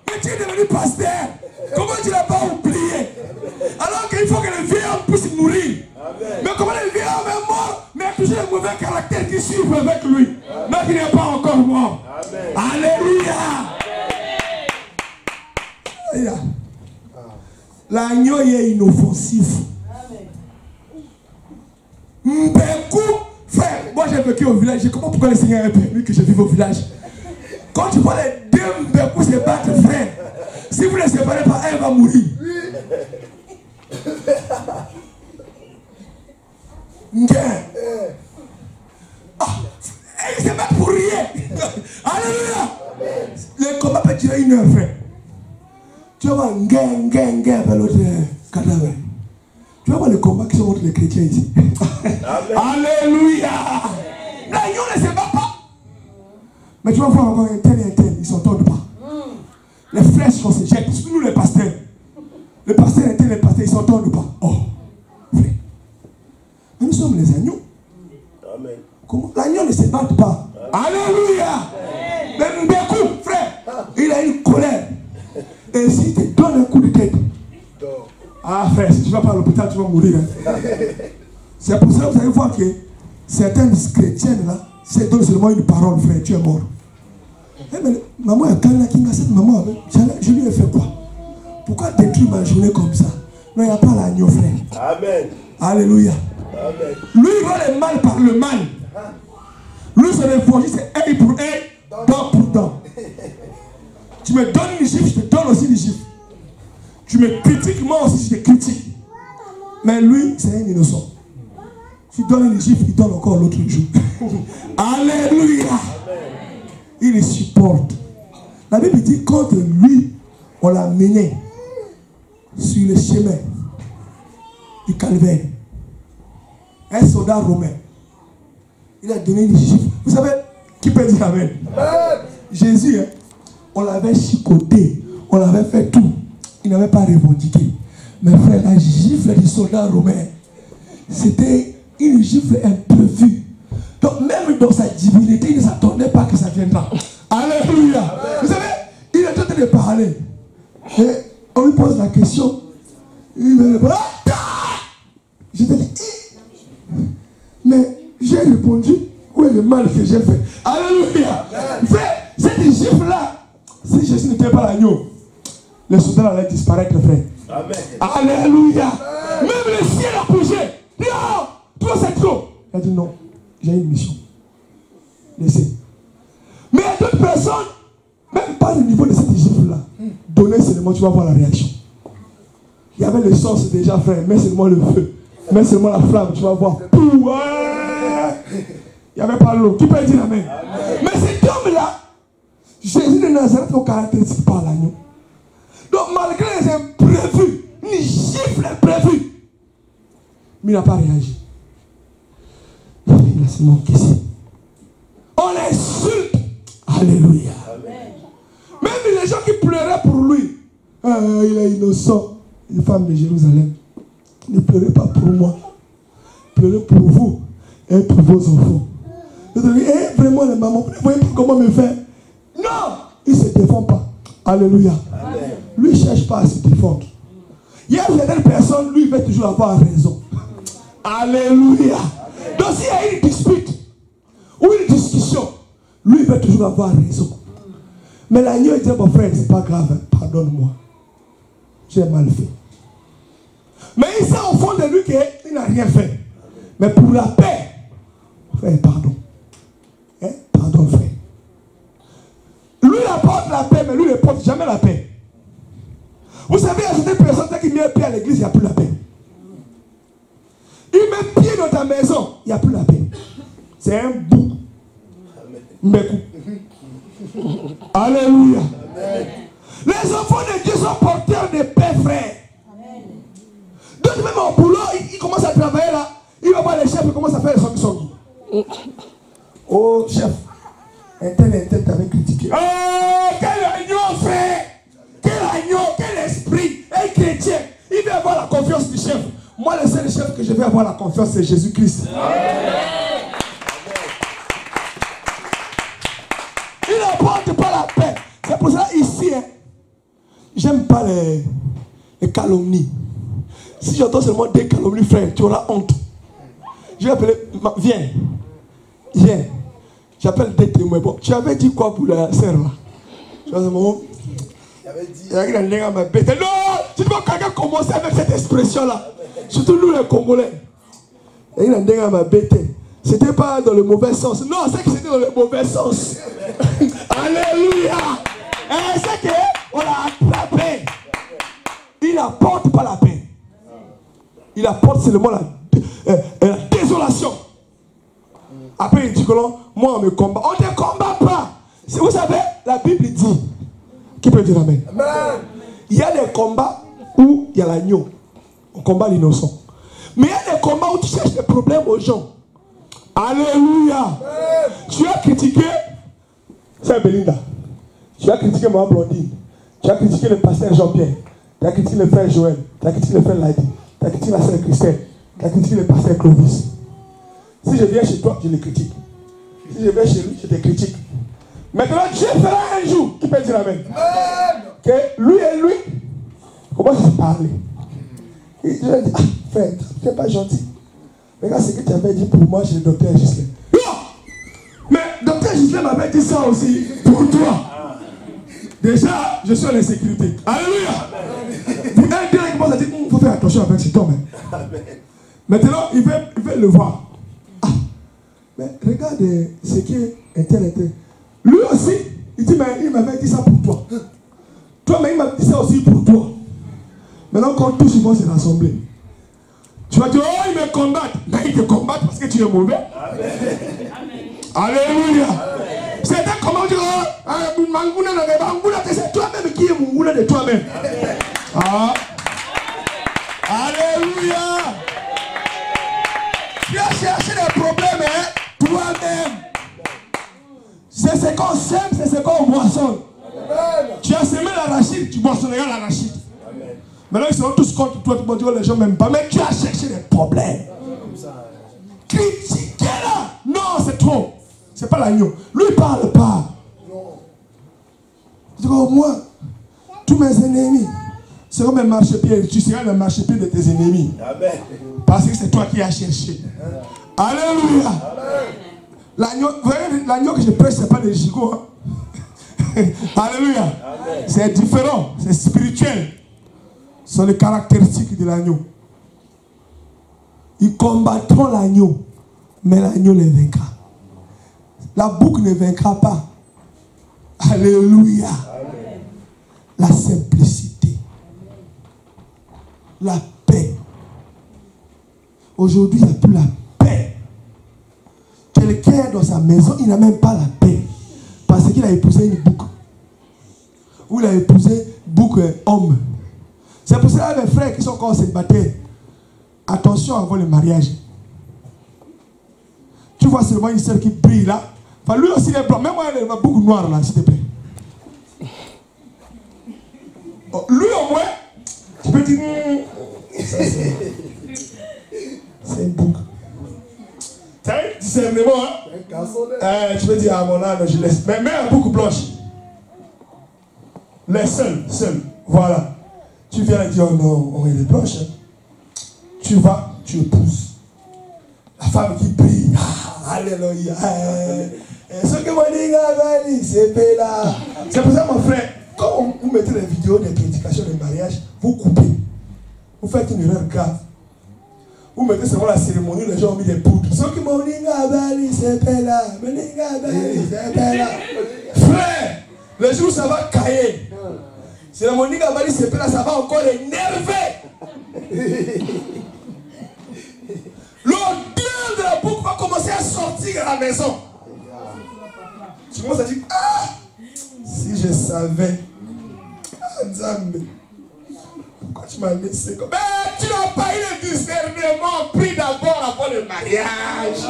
Mais tu es devenu pasteur. Comment tu ne l'as pas oublié? Alors qu'il faut que le vieil homme puisse mourir. Mais comment le vieil homme est mort, mais il y a toujours les mauvais caractères qui suivent avec lui. Donc il n'est pas encore mort. Alléluia. L'agneau est inoffensif. Beaucoup, frère, moi j'ai vécu au village. J'ai compris pourquoi le Seigneur a permis que je vive au village. Quand tu vois les deux Mbékou se battre, frère, si vous ne les séparez pas, elle va mourir. Ils se battent pour rien. Alléluia. Le combat peut durer 1 heure, frère. Tu vas voir vers l'autre cadavre. Tu vas voir les combats qui sont contre les chrétiens ici. Alléluia. L'agneau ne se bat pas. Mais tu vas voir encore un tel et un tel, ils ne s'entendent pas. Les flèches qu'on se jette, nous les pasteurs. Les pasteurs et les pasteurs, ils ne s'entendent pas. Oh, frère. Mais nous sommes les agneaux. Amen. Comment? L'agneau ne se bat pas. Alléluia. Mais Mbékou, frère, il a une colère. Et s'il te donne un coup de tête, ah frère, si tu vas pas à l'hôpital, tu vas mourir. Hein. C'est pour ça que vous allez voir que certaines chrétiennes là, si elles donnent seulement une parole, frère, tu es mort. Eh, mais maman, cette maman, je lui ai fait quoi? Pourquoi détruire ma journée comme ça? Non, il n'y a pas l'agneau, frère. Amen. Alléluia. Amen. Lui, il voit le mal par le mal. Lui, son évangile, c'est œil pour œil, dent pour dent. Tu me donnes une gifle, je te donne aussi une gifle. Tu me critiques, moi aussi je te critique. Mais lui, c'est un innocent. Tu donnes une gifle, il donne encore l'autre jour. Alléluia. Il les supporte. La Bible dit, quand lui, on l'a mené sur le chemin du calvaire, un soldat romain, il a donné une gifle. Vous savez, qui peut dire amen? Jésus, hein, on l'avait chicoté, on l'avait fait tout. Il n'avait pas revendiqué. Mais frère, la gifle du soldat romain, c'était une gifle imprévue. Donc même dans sa divinité, il ne s'attendait pas que ça viendra. Alléluia. Amen. Vous savez, il est en train de parler. Et on lui pose la question. Il me répond. Je te dis, mais j'ai répondu, où est le mal que j'ai fait? Alléluia. Frère, cette gifle-là, si Jésus n'était pas l'agneau, les soldats allaient disparaître, frère. Amen. Alléluia. Amen. Même le ciel a bougé. Non, toi c'est trop. Il a dit non, j'ai une mission. Laissez. Mais il y a d'autres personnes, même pas le niveau de cette gifle-là. Donnez seulement, tu vas voir la réaction. Il y avait le sang, c'est déjà, frère. Mets seulement le feu. Mets seulement la flamme, tu vas voir. Ouais. Il n'y avait pas l'eau. Qui peut dire amen? Amen. Mais cet homme-là, Jésus de Nazareth ne caractérise pas l'agneau. Donc malgré les imprévus, une gifle imprévue, mais il n'a pas réagi. Il a seulement encaissé. On l'insulte. Alléluia. Amen. Même les gens qui pleuraient pour lui. Il est innocent. Une femme de Jérusalem. Ne pleurez pas pour moi. Pleurez pour vous et pour vos enfants. Vous allez dire, vraiment les mamans, vous ne voyez pas comment me faire? Non, il ne se défend pas. Alléluia. Amen. Lui, il ne cherche pas à se défendre. Il y a certaines personnes, lui, il veut toujours avoir raison. Alléluia. Amen. Donc, s'il y a une dispute ou une discussion, Lui, il veut toujours avoir raison. Mais l'agneau, il dit, mon frère, c'est pas grave, pardonne-moi. J'ai mal fait. Mais il sait au fond de lui qu'il n'a rien fait. Mais pour la paix, frère, pardon. Hein? Pardon, frère. Lui, il apporte la paix, mais lui, il ne porte jamais la paix. Vous savez, il y a certaines personnes qui mettent pied à l'église, il n'y a plus la paix. Il met pied dans ta maison, il n'y a plus la paix. C'est un bout. Alléluia. Amen. Les enfants de Dieu sont porteurs de paix, frère. Donc même au boulot, il commence à travailler là. Il va voir les chefs, il commence à faire les songs. Oh, chef. Un tel t'avait critiqué. Oh, quel agneau, frère. Quel agneau, quel esprit. Un chrétien. Il veut avoir la confiance du chef. Moi, le seul chef que je vais avoir la confiance, c'est Jésus-Christ. Il n'apporte pas la paix. C'est pour ça ici, hein, j'aime pas les calomnies. Si j'entends seulement des calomnies, frère, tu auras honte. Je vais appeler, viens. J'appelle des témoins. Bon, tu avais dit quoi pour la sœur là? Tu vois, non, tu dois quelqu'un commencer avec cette expression-là. Surtout nous les Congolais. C'était pas dans le mauvais sens. Non, c'est que c'était dans le mauvais sens. Alléluia. Et c'est qu'on l'a attrapé. Il n'apporte pas la paix. Il apporte seulement la désolation. Après il dit que moi on me combat. On ne combat pas. Vous savez, la Bible dit. Qui peut dire amen? Amen. Il y a des combats où il y a l'agneau. On combat l'innocent. Mais il y a des combats où tu cherches des problèmes aux gens. Alléluia. Amen. Tu as critiqué Saint Belinda. Tu as critiqué Mme Blondine. Tu as critiqué le pasteur Jean-Pierre. Tu as critiqué le frère Joël. Tu as critiqué le frère Ladi. Tu as critiqué la sœur Christelle. Tu as critiqué le pasteur Clovis. Si je viens chez toi, je le critique. Si je viens chez lui, je te critique. Maintenant, Dieu fera un jour. Qui peut dire amen? Amen. Que lui et lui, comment se parler? Et je lui ai dit, ah, frère, tu n'es pas gentil. Regarde ce que tu avais dit pour moi chez le docteur Gislain. Non! Mais docteur Gislain m'avait dit ça aussi pour toi. Déjà, je suis en insécurité. Alléluia! Vous un direct commence à dire, il faut faire attention avec cet homme. Maintenant, il veut le voir. Ah, mais regarde ce qui est tel. Lui aussi, il dit, mais il m'avait dit ça pour toi. Toi, mais il m'a dit ça aussi pour toi. Maintenant, quand tous ils vont se rassembler, tu vas dire, oh, ils me combattent. Mais ils te combattent parce que tu es mauvais. Amen. Alléluia. C'est un comment dire, c'est toi-même qui est Munguna de toi-même. Ah. Alléluia. Tu as cherché des problèmes, hein, toi-même. C'est ce qu'on sème, c'est ce qu'on moissonne. Tu as semé l'arachide, tu moissonneras l'arachide. Maintenant, ils seront tous contre toi, tu vas dire les gens m'aiment pas. Mais tu as cherché des problèmes. Critiquez là. Non, c'est trop. C'est pas l'agneau. Lui, il parle pas. Tu dis, oh, moi, tous mes ennemis seront mes marchepieds. Tu seras le marchepied de tes ennemis. Amen. Parce que c'est toi qui as cherché. Alléluia. L'agneau que je prêche, ce n'est pas des gigots. Hein? Alléluia. C'est différent. C'est spirituel. Ce sont les caractéristiques de l'agneau. Ils combattront l'agneau, mais l'agneau les vaincra. La boucle ne vaincra pas. Alléluia. Amen. La simplicité. La paix. Aujourd'hui, il n'y a plus la paix. Quelqu'un dans sa maison, il n'a même pas la paix. Parce qu'il a épousé une boucle. Ou il a épousé boucle homme. C'est pour ça que les frères qui sont encore célibataires, attention avant le mariage. Tu vois seulement une sœur qui brille là. Enfin, lui aussi il est blanc. Même moi, il a beaucoup noir là, s'il te plaît. Oh, lui au moins, tu peux dire. C'est une boucle. Tu as un discernement, hein? Tu peux dire, ah mon âme, je laisse. Mais mets un boucle blanche. Les seuls. Voilà. Tu viens dire, oh non, on est les blanches. Hein. Tu vas, tu épouses. La femme qui brille. Ah, alléluia. C'est pour ça, mon frère, quand vous mettez les vidéos des prédications de mariage, vous coupez. Vous faites une erreur grave. Vous mettez seulement la cérémonie, les gens ont mis des poudres. Frère, le jour où ça va cailler, cérémonie Gabali Sepela, ça va encore énerver. L'odeur de la boucle va commencer à sortir à la maison. Tu commences à dire, ah, si je savais. Ah, Nzambe. Pourquoi tu m'as laissé comme... Mais tu n'as pas eu le discernement pris d'abord avant le mariage.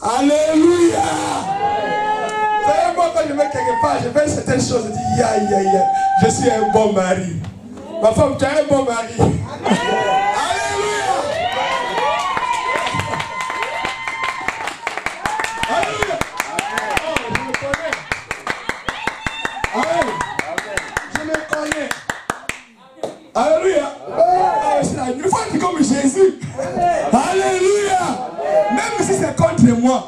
Alléluia. Vous savez, moi quand je vais quelque part, je fais certaines choses, je dis, je suis un bon mari. Ma femme, tu es un bon mari. Alléluia. Alléluia. Oh, je me connais. Amen. Je me connais. Alléluia. Il faut être comme Jésus. Alléluia. Même si c'est contre moi.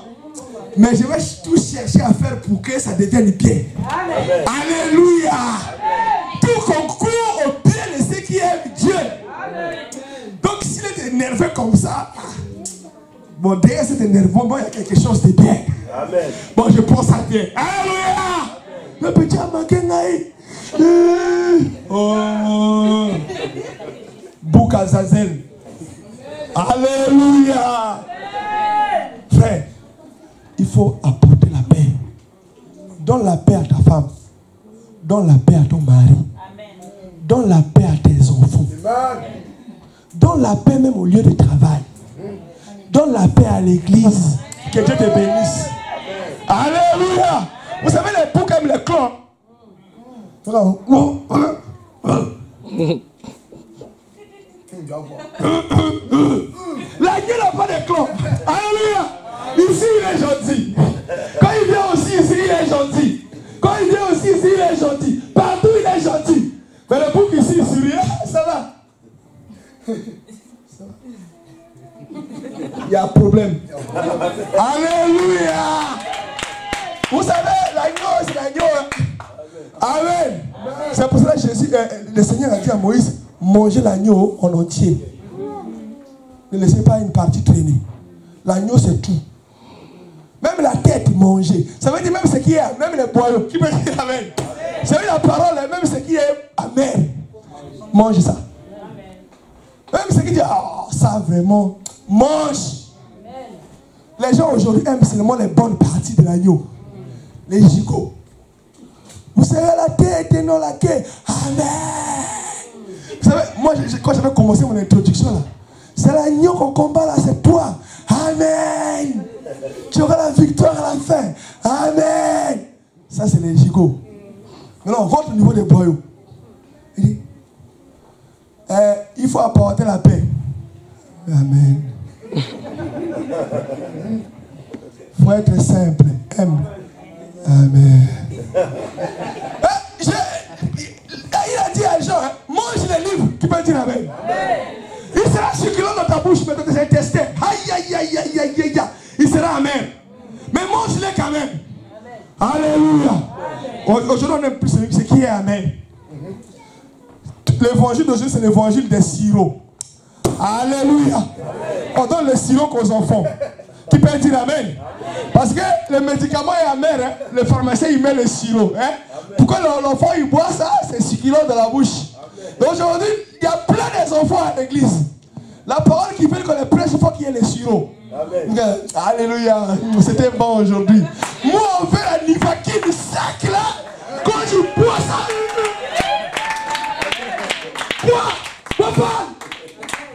Mais je vais tout chercher à faire pour que ça devienne bien. Amen. Alléluia. Amen. Tout concourt au bien de ceux qui aiment Dieu. Amen. Donc s'il est énervé comme ça, bon, derrière cet énervement, bon, il y a quelque chose de bien. Amen. Bon, je pense à bien. Alléluia. Le petit a manqué naïf. Oh. Boukazazel. Alléluia. Frère, il faut apporter la paix. Donne la paix à ta femme. Donne la paix à ton mari. Amen. Donne la paix à tes enfants. Amen. Donne la paix même au lieu de travail. Donne la paix à l'église. Que Dieu te bénisse. Amen. Alléluia. Vous savez, les poux aiment les clans. L'agneau n'a pas de clans. Alléluia. Ici, il est gentil. Quand il vient aussi, ici, il est gentil. Quand il vient aussi, ici, il est gentil. Partout, il est gentil. Mais le bouc ici, il sourit. Ça va. Il y a un problème. Alléluia. Vous savez, l'agneau, c'est l'agneau. Amen. C'est pour cela que Jésus, le Seigneur a dit à Moïse, mangez l'agneau en entier. Ne laissez pas une partie traîner. L'agneau, c'est tout. Même la tête mangée. Ça veut dire même ce qui est, même les boyaux. Qui peut dire amen? Ça veut dire la parole, même ce qui est amer. Mange ça. Même ce qui dit, oh, ça vraiment, mange. Les gens aujourd'hui aiment seulement les bonnes parties de l'agneau. Les gigots. Vous savez la tête et non la queue. Amen. Vous savez, moi, quand j'avais commencé mon introduction là, c'est l'agneau qu'on combat là, c'est toi. Amen. Tu auras la victoire à la fin. Amen. Ça, c'est les gigots. Maintenant, on rentre au niveau des boyaux. Il dit, il faut apporter la paix. Amen. Il faut être simple, humble. Amen. Il a dit à Jean, mange les livres. Tu peux dire amen. Il sera succulent dans ta bouche, mais dans tes intestins. Aïe, aïe, aïe, aïe, aïe, aïe. Il sera amen. Mais mange-les quand même. Amen. Alléluia. Aujourd'hui, on n'aime plus ce qui est amen. L'évangile d'aujourd'hui, c'est l'évangile des sirops. Alléluia. On donne le sirop aux enfants. Qui peut dire amen? Parce que le médicament est amer. Hein? Le pharmacien, il met le sirop. Hein? Pourquoi l'enfant, il boit ça? C'est succulent dans la bouche. Donc aujourd'hui, il y a plein d'enfants à l'église. La parole qui veut qu'on les prêche, il faut qu'il y ait les sirops. Alléluia. C'était bon aujourd'hui. Moi, on fait la nivakine sac là. Quand je bois ça. Quoi? Papa?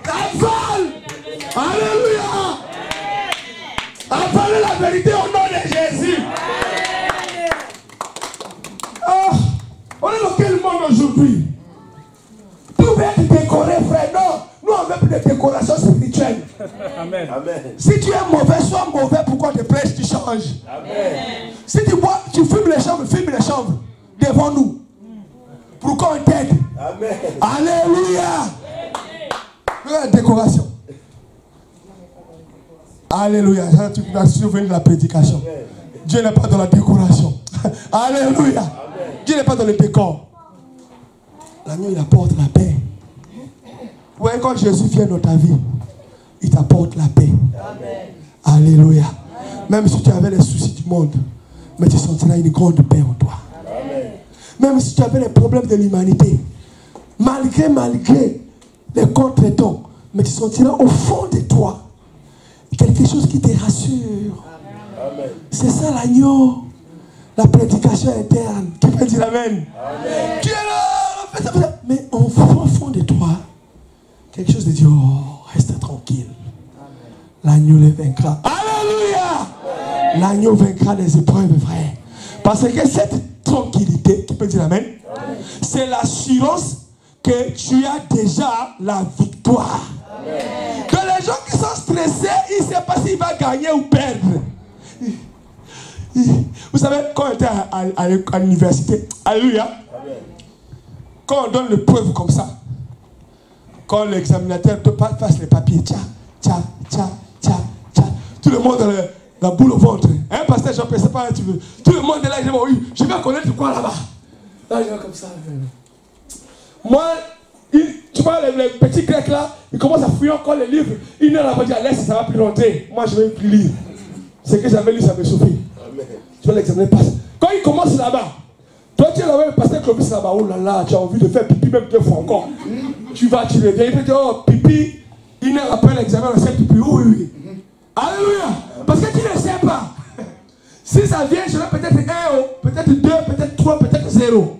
Avale. Alléluia. Avalez la vérité au nom de Jésus. Oh, on est dans quel monde aujourd'hui? Tout veut être décoré, frère. Non, nous on veut plus de décoration spirituelle. Amen. Amen. Si tu es mauvais, sois mauvais. Pourquoi te prêches, tu changes. Amen. Si tu bois, tu fumes les chambres devant nous. Pour qu'on t'aide. Amen. Alléluia. La décoration. Alléluia. Tu vas te souvenir de la prédication. Dieu n'est pas dans la décoration. Alléluia. Dieu n'est pas dans le décor. L'agneau, il apporte la paix. Vous voyez, quand Jésus vient dans ta vie, il t'apporte la paix. Amen. Alléluia. Amen. Même si tu avais les soucis du monde, mais tu sentiras une grande paix en toi. Amen. Même si tu avais les problèmes de l'humanité, malgré les contretemps, mais tu sentiras au fond de toi quelque chose qui te rassure. Amen. C'est ça l'agneau. La prédication interne. Qui peut dire Amen? Amen. Tu es là, mais au fond de toi, quelque chose de dire, oh, reste tranquille. L'agneau les vaincra. Alléluia. L'agneau vaincra les épreuves, frère. Parce que cette tranquillité, qui peut dire Amen, c'est l'assurance que tu as déjà la victoire. Amen. Que les gens qui sont stressés, ils ne savent pas s'ils vont gagner ou perdre. Vous savez, quand on était à l'université, alléluia, quand on donne le preuve comme ça, quand l'examinateur te passe les papiers, tcha, tout le monde a la boule au ventre. Hein, pasteur, je ne sais pas, tu veux. Tout le monde est là, il dit, oui, je vais connaître quoi là-bas. Là, je vais comme ça. Moi, tu vois, les petits grecs là, ils commencent à fouiller encore les livres. Ils ne l'ont pas dit, laisse, ça va plus longtemps. Moi, je vais plus lire. Ce que j'avais lu, ça me chauffait. Tu vas l'examiner, passe. Quand il commence là-bas, toi tu es là-bas, le pasteur Clovis là-bas, oh là là, tu as envie de faire pipi même 2 fois encore. Tu vas, tu reviens, il peut dire, oh, pipi, une heure après l'examen, on sait pipi, oui. Alléluia. Parce que tu ne sais pas. Si ça vient, je vais peut-être 1, peut-être 2, peut-être 3, peut-être 0.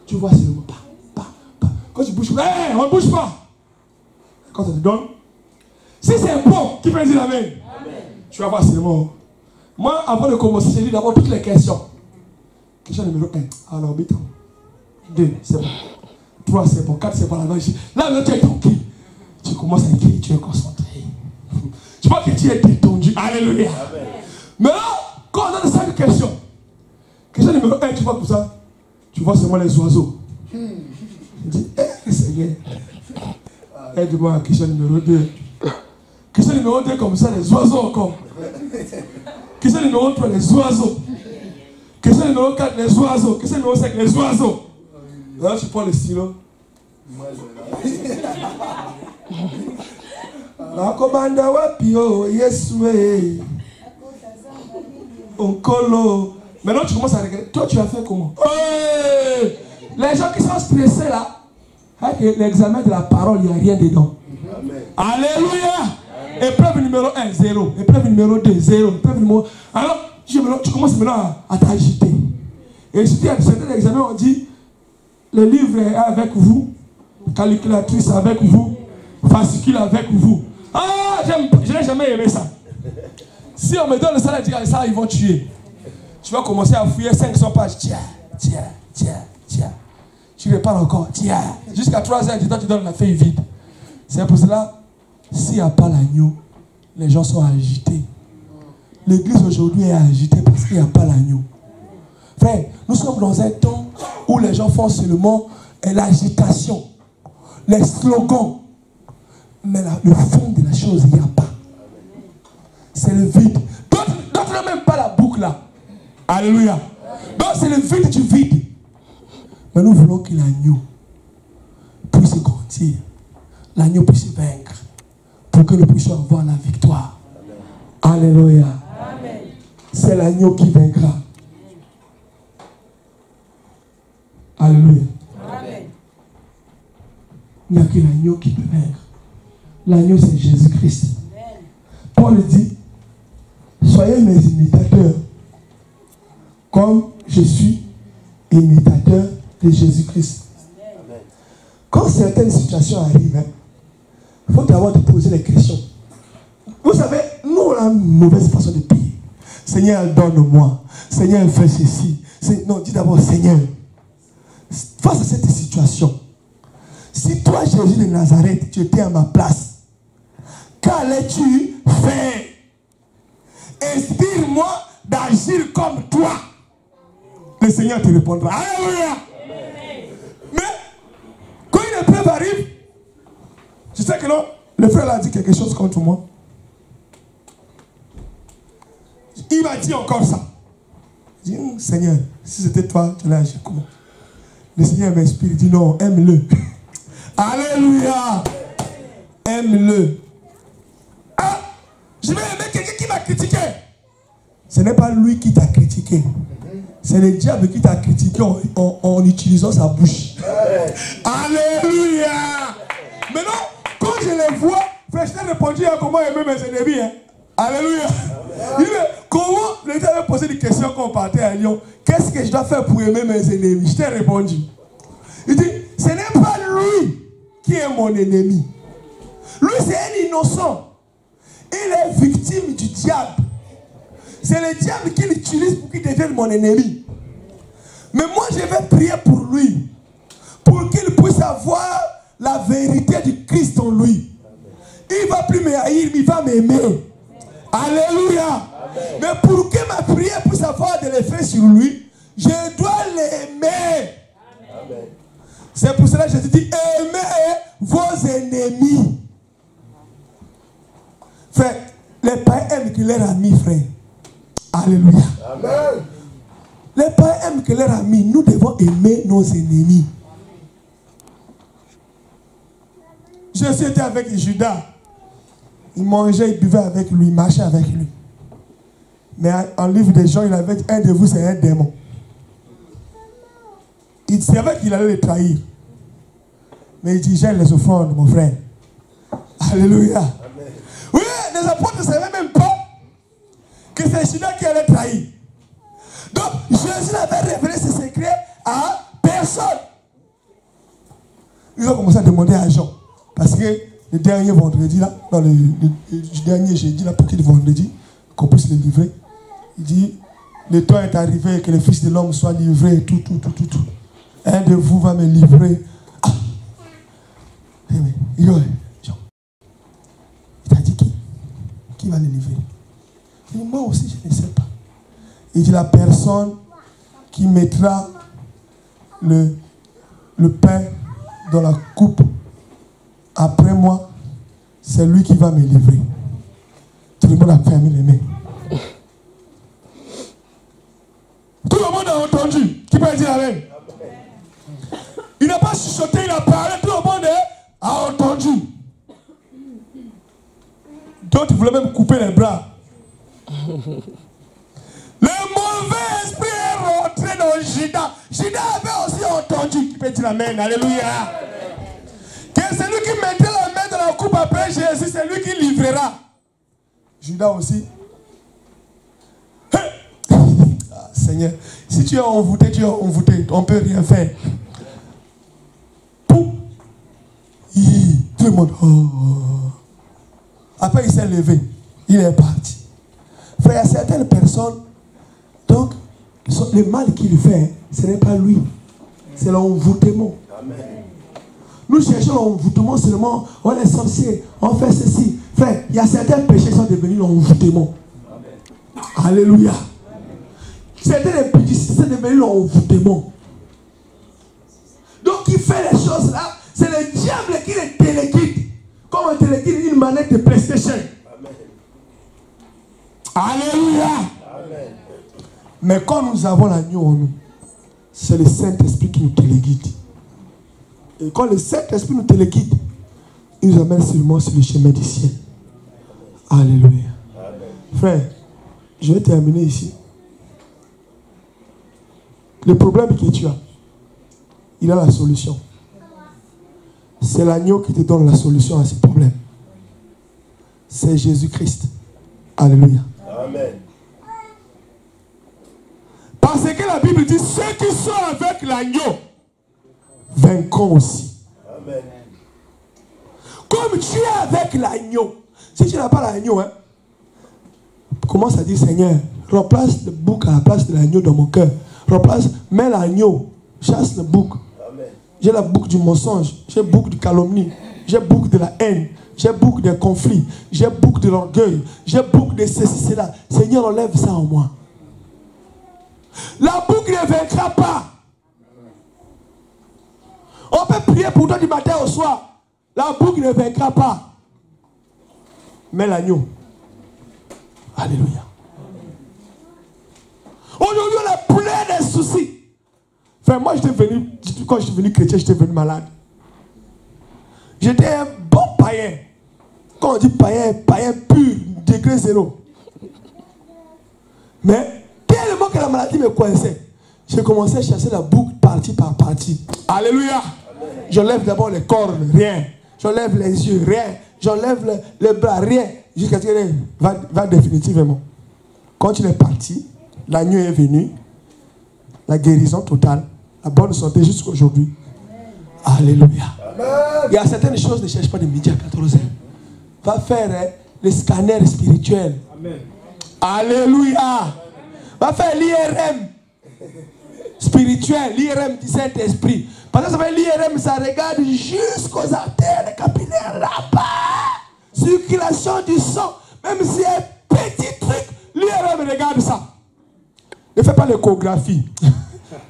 Tu vois seulement pas. Quand tu bouges, on ne bouge pas. Quand on te donne, si c'est bon, qui peut dire Amen? Tu vas voir seulement. Moi, avant de commencer, j'ai lu d'abord toutes les questions. Question numéro 1. Alors, 8 ans. 2, c'est bon. 3, c'est bon. 4, c'est bon. Là, tu es tranquille. Tu commences à écrire, tu es concentré. Tu vois que tu es détendu. Alléluia. Mais là, quand on a 5 questions, question numéro 1, tu vois pour ça, tu vois seulement les oiseaux. Je dis, Seigneur, aide-moi à question numéro 2. Question numéro 2, comme ça, les oiseaux encore. Question numéro 3, les oiseaux. Question numéro 4, les oiseaux. Question numéro 5, les oiseaux. Là, je prends le stylo. La commande wapio, Yesue. Onkolo. Maintenant, tu commences à regarder. Toi, tu as fait comment? Les gens qui sont stressés là, avec l'examen de la parole, il n'y a rien dedans. Amen. Alléluia. Épreuve numéro 1, 0. Épreuve numéro 2, 0. Épreuve numéro... Alors, tu commences maintenant à t'agiter. Et si tu as certains examens, on dit, le livre est avec vous, calculatrice avec vous, fascicule avec vous. Ah, je n'ai jamais aimé ça. Si on me donne le salaire, ça, ils vont tuer. Tu vas commencer à fouiller 500 pages. Tiens. Tu repars encore. Tiens. Jusqu'à 3 heures du temps, tu donnes la feuille vide. C'est pour cela, s'il n'y a pas l'agneau, les gens sont agités. L'église aujourd'hui est agitée parce qu'il n'y a pas l'agneau. Frère, nous sommes dans un temps où les gens font seulement l'agitation, les slogans. Mais le fond de la chose, il n'y a pas. C'est le vide. D'autres n'ont même pas la boucle là. Alléluia. Donc c'est le vide du vide. Mais nous voulons que l'agneau puisse grandir. L'agneau puisse vaincre. Pour que nous puissions avoir la victoire. Alléluia. C'est l'agneau qui vaincra. Alléluia. Il n'y a que l'agneau qui peut vaincre. L'agneau, c'est Jésus-Christ. Paul dit, soyez mes imitateurs, comme je suis imitateur de Jésus-Christ. Quand certaines situations arrivent, il faut d'abord te poser les questions. Vous savez, nous, on a une mauvaise façon de prier. Seigneur, donne-moi. Seigneur, fais ceci. Non, dis d'abord, Seigneur, face à cette situation, si toi, Jésus de Nazareth, tu étais à ma place, qu'allais-tu faire? Inspire-moi d'agir comme toi. Le Seigneur te répondra. Alléluia. Mais quand une épreuve arrive, tu sais que non, le frère a dit quelque chose contre moi. Il m'a dit encore ça. Je dis, Seigneur, si c'était toi, tu l'as agi comment? Le Seigneur m'inspire, il dit non, aime-le. Alléluia. Aime-le. Ah, je vais aimer quelqu'un qui m'a critiqué. Ce n'est pas lui qui t'a critiqué. C'est le diable qui t'a critiqué en utilisant sa bouche. Alléluia. Maintenant, quand je les vois, frère, je t'ai répondu à comment aimer mes ennemis. Hein? Alléluia. Il dit, comment, le diable avait posé des questions quand on partait à Lyon. Qu'est-ce que je dois faire pour aimer mes ennemis? Je t'ai répondu. Il dit, ce n'est pas lui qui est mon ennemi. Lui, c'est un innocent. Il est victime du diable. C'est le diable qui l'utilise pour qu'il devienne mon ennemi. Mais moi, je vais prier pour lui. Pour qu'il puisse avoir la vérité du Christ en lui. Il ne va plus me haïr, mais il va m'aimer. Alléluia. Mais pour que ma prière puisse avoir de l'effet sur lui, je dois l'aimer. C'est pour cela que je te dis, aimez vos ennemis. Frère, les païens aiment que leurs amis, frère. Alléluia. Amen. Les païens aiment que leurs amis. Nous devons aimer nos ennemis. Je suis été avec Judas. Il mangeait, il buvait avec lui, il marchait avec lui. Mais en livre des gens, il avait dit, un de vous, c'est un démon. Il savait qu'il allait le trahir. Mais il dit, j'ai les offrandes, mon frère. Alléluia. Amen. Oui, les apôtres ne savaient même pas que c'est Judas qui allait trahir. Donc, Jésus n'avait révélé ce secret à personne. Ils ont commencé à demander à Jean. Parce que le dernier vendredi, là, dans le dernier jeudi, là, pour qu'il vendredi, qu'on puisse le livrer, il dit, le temps est arrivé que le Fils de l'homme soit livré, tout. Un de vous va me livrer. Ah. Jean. Il t'a dit qui? Qui va le livrer? Il dit, moi aussi, je ne sais pas. Il dit, la personne qui mettra le pain dans la coupe après moi, c'est lui qui va me livrer. Tout le monde a fermé les mains. Tout le monde a entendu. Qui peut dire amen? Il n'a pas chuchoté, il a parlé, tout le monde a entendu. D'autres voulaient même couper les bras. Le mauvais esprit est rentré dans Judas. Judas avait aussi entendu. Qui peut dire amen? Alléluia. Que celui qui mettait la main dans la coupe après Jésus, c'est lui qui livrera. Judas aussi. Ah, Seigneur, si tu es envoûté, tu es envoûté. On ne peut rien faire. Poum. Tout le monde. Oh. Après, il s'est levé. Il est parti. Frère, il y a certaines personnes, donc, le mal qu'il fait, ce n'est pas lui. C'est l'envoûtement. Amen. Nous cherchons l'envoûtement seulement, on est sorcier, on fait ceci. Frère, il y a certains péchés qui sont devenus l'envoûtement. Alléluia. Certains péchés sont devenus l'envoûtement. Donc, il fait les choses là, c'est le diable qui les téléguide. Comme on téléguide une manette de PlayStation. Amen. Alléluia. Amen. Mais quand nous avons l'agneau en nous, c'est le Saint-Esprit qui nous téléguide. Et quand le Saint-Esprit nous téléguide, il nous amène seulement sur le chemin du ciel. Alléluia. Amen. Frère, je vais terminer ici. Le problème que tu as, il a la solution. C'est l'agneau qui te donne la solution à ce problème. C'est Jésus-Christ. Alléluia. Amen. Parce que la Bible dit, ceux qui sont avec l'agneau vaincront aussi. Amen. Comme tu es avec l'agneau, si tu n'as pas l'agneau, hein, commence à dire, Seigneur, remplace le bouc à la place de l'agneau dans mon cœur. Mets l'agneau, chasse le bouc. J'ai la boucle du mensonge, j'ai la boucle de calomnie, j'ai la boucle de la haine, j'ai la boucle des conflits, j'ai la boucle de l'orgueil, j'ai la boucle de ceci, cela. Seigneur, enlève ça en moi. La boucle ne vaincra pas. On peut prier pour toi du matin au soir. La boucle ne vaincra pas. Mais l'agneau. Alléluia. Aujourd'hui, on a plein de soucis. Enfin, moi, quand j'étais venu chrétien, j'étais venu malade. J'étais un bon païen. Quand on dit païen, païen pur, degré 0. Mais tellement que la maladie me coinçait, j'ai commencé à chasser la boucle partie par partie. Alléluia. J'enlève d'abord les cornes, rien. J'enlève les yeux, rien. J'enlève les bras, rien. Jusqu'à ce que va définitivement. Quand il est parti, l'agneau est venu, la guérison totale, la bonne santé jusqu'à aujourd'hui. Alléluia. Il y a certaines choses, ne cherche pas de midi à 14h. Va faire les scanners spirituels. Amen. Alléluia. Va faire l'IRM spirituel, l'IRM du Saint-Esprit. Parce que ça fait l'IRM, ça regarde jusqu'aux artères capillaires là-bas. Circulation du sang. Même si c'est un petit truc, l'IRM regarde ça. Ne fais pas l'échographie.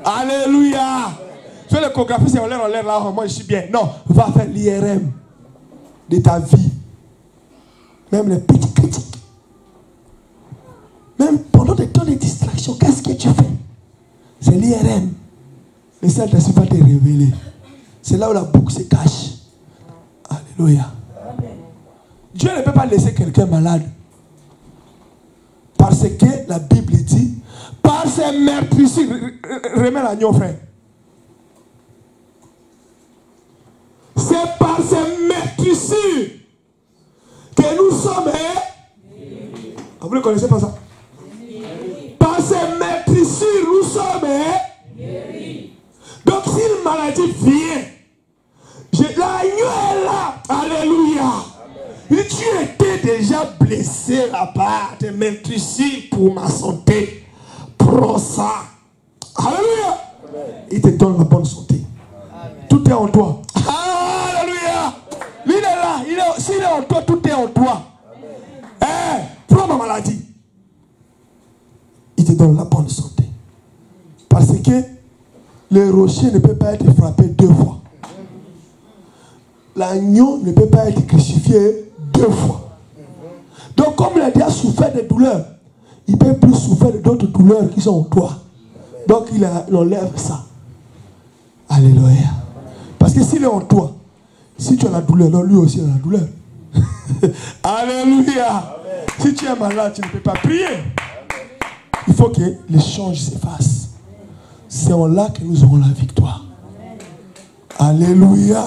Alléluia. Fais l'échographie, c'est en l'air là, moi je suis bien. Non, va faire l'IRM de ta vie. Même les petits critiques. Même pendant des temps de distraction, qu'est-ce que tu fais? C'est l'IRM. Le Saint-Esprit va te révéler. C'est là où la boucle se cache. Alléluia. Dieu ne peut pas laisser quelqu'un malade. Parce que la Bible dit, par ses meurtrissures, remets l'agneau, frère. C'est par ses meurtrissures que nous sommes. Vous ne connaissez pas ça? Par ces meurtrissures, nous sommes guéris. Donc si une maladie vient, l'agneau est là. Alléluia. Et tu étais déjà blessé là-bas, tes meurtrissures pour ma santé. Prends ça. Alléluia. Il te donne la bonne santé. Amen. Tout est en toi. Alléluia. Il est là. S'il est en toi, tout est en toi. Prends ma maladie. Il te donne la bonne santé. Parce que le rocher ne peut pas être frappé 2 fois. L'agneau ne peut pas être crucifié 2 fois. Donc comme il a déjà souffert de douleurs, il peut plus souffrir d'autres douleurs qui sont en toi. Donc il enlève ça. Alléluia. Parce que s'il est en toi, si tu as la douleur, donc lui aussi a la douleur. Alléluia. Amen. Si tu es malade, tu ne peux pas prier. Il faut que l'échange s'efface. C'est en là que nous aurons la victoire. Amen. Alléluia.